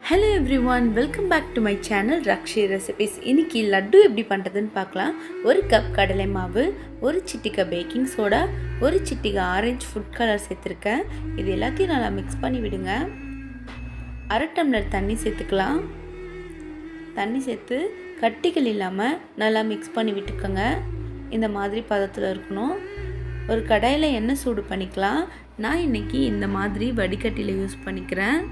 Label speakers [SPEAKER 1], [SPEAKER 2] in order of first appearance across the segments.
[SPEAKER 1] Hello everyone, welcome back to my channel Rakshi recipes. இன்னைக்கு லட்டு எப்படி பண்ணுறதுன்னு பார்க்கலாம். ஒரு கப் கடலை மாவு, ஒரு சிட்டிகை பேக்கிங் சோடா, ஒரு சிட்டிகை ஆரஞ்சு ஃபுட் கலர் சேர்த்துருக்கேன். இது எல்லாத்தையும் நல்லா மிக்ஸ் பண்ணி விடுங்க. அரை டம்ளர் தண்ணி சேர்த்துக்கலாம். தண்ணி சேர்த்து கட்டிகள் இல்லாமல் நல்லா மிக்ஸ் பண்ணி விட்டுக்கோங்க. இந்த மாதிரி பதத்தில் இருக்கணும். ஒரு கடாயில் எண்ணெய் சூடு பண்ணிக்கலாம். நான் இன்றைக்கி இந்த மாதிரி வடிகட்டியில் யூஸ் பண்ணிக்கிறேன்.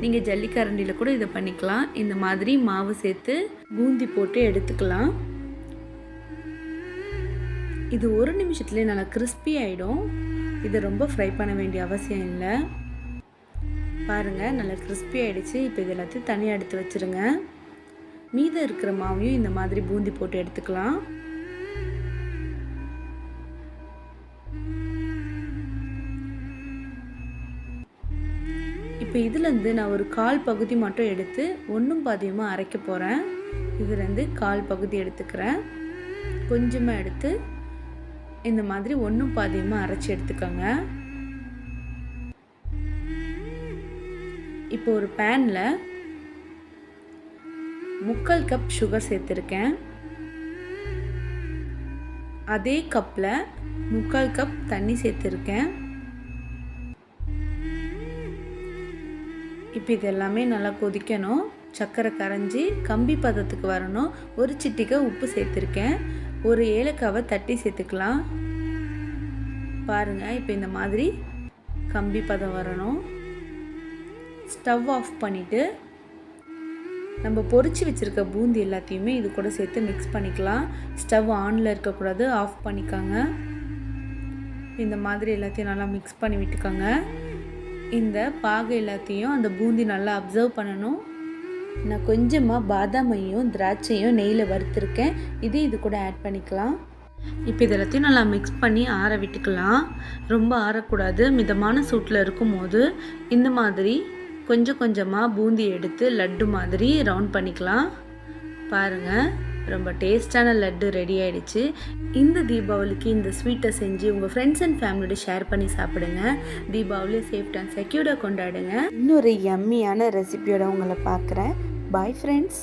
[SPEAKER 1] நீங்கள் ஜல்லிக்கரண்டியில் கூட இதை பண்ணிக்கலாம். இந்த மாதிரி மாவு சேர்த்து பூந்தி போட்டு எடுத்துக்கலாம். இது ஒரு நிமிஷத்துலேயே நல்லா கிறிஸ்பி ஆகிடும். இதை ரொம்ப ஃப்ரை பண்ண வேண்டிய அவசியம் இல்லை. பாருங்கள், நல்லா கிறிஸ்பி ஆகிடுச்சு. இப்போ இது எல்லாத்தையும் தனியாக எடுத்து வச்சுருங்க. மீதம் இருக்கிற மாவையும் இந்த மாதிரி பூந்தி போட்டு எடுத்துக்கலாம். இப்போ இதுலேருந்து நான் ஒரு கால் பகுதி மட்டும் எடுத்து ஒன்றும் பாதியமாக அரைக்க போகிறேன். இதுலேருந்து கால் பகுதி எடுத்துக்கிறேன். கொஞ்சமாக எடுத்து இந்த மாதிரி ஒன்றும் பாதியமாக அரைச்சி எடுத்துக்கோங்க. இப்போ ஒரு பேனில் 3/4 கப் சுகர் சேர்த்துருக்கேன். அதே கப்பில் 3/4 கப் தண்ணி சேர்த்துருக்கேன். இப்போ இது எல்லாமே நல்லா கொதிக்கணும். சர்க்கரை கரைஞ்சி கம்பி பதத்துக்கு வரணும். ஒரு சிட்டிகை உப்பு சேர்த்துருக்கேன். ஒரு ஏலக்காவை தட்டி சேர்த்துக்கலாம். பாருங்கள், இப்போ இந்த மாதிரி கம்பி பதம் வரணும். ஸ்டவ் ஆஃப் பண்ணிவிட்டு நம்ம பொரிச்சு வச்சுருக்க பூந்தி எல்லாத்தையுமே இது கூட சேர்த்து மிக்ஸ் பண்ணிக்கலாம். ஸ்டவ் ஆனில் இருக்கக்கூடாது, ஆஃப் பண்ணிக்கோங்க. இந்த மாதிரி எல்லாத்தையும் நல்லா மிக்ஸ் பண்ணி விட்டுக்கோங்க. இந்த பாகு எல்லாத்தையும் அந்த பூந்தி நல்லா அப்சர்வ் பண்ணணும். நான் கொஞ்சமாக பாதாமையும் திராட்சையும் நெய்யில் வறுத்துருக்கேன். இது கூட ஆட் பண்ணிக்கலாம். இப்போ இது எல்லாத்தையும் நல்லா மிக்ஸ் பண்ணி ஆற விட்டுக்கலாம். ரொம்ப ஆறக்கூடாது. மிதமான சூட்டில் இருக்கும்போது இந்த மாதிரி கொஞ்சம் கொஞ்சமாக பூந்தி எடுத்து லட்டு மாதிரி ரவுண்ட் பண்ணிக்கலாம். பாருங்கள், ரொம்ப டேஸ்டான லட்டு ரெடி ஆகிடுச்சு. இந்த தீபாவளிக்கு இந்த ஸ்வீட்டை செஞ்சு உங்கள் ஃப்ரெண்ட்ஸ் அண்ட் ஃபேமிலியோட ஷேர் பண்ணி சாப்பிடுங்க. தீபாவளியை சேஃப்ட் அண்ட் செக்யூர்டாக கொண்டாடுங்க. இன்னொரு யம்மியான ரெசிபியோட உங்களை பார்க்குறேன். Bye friends.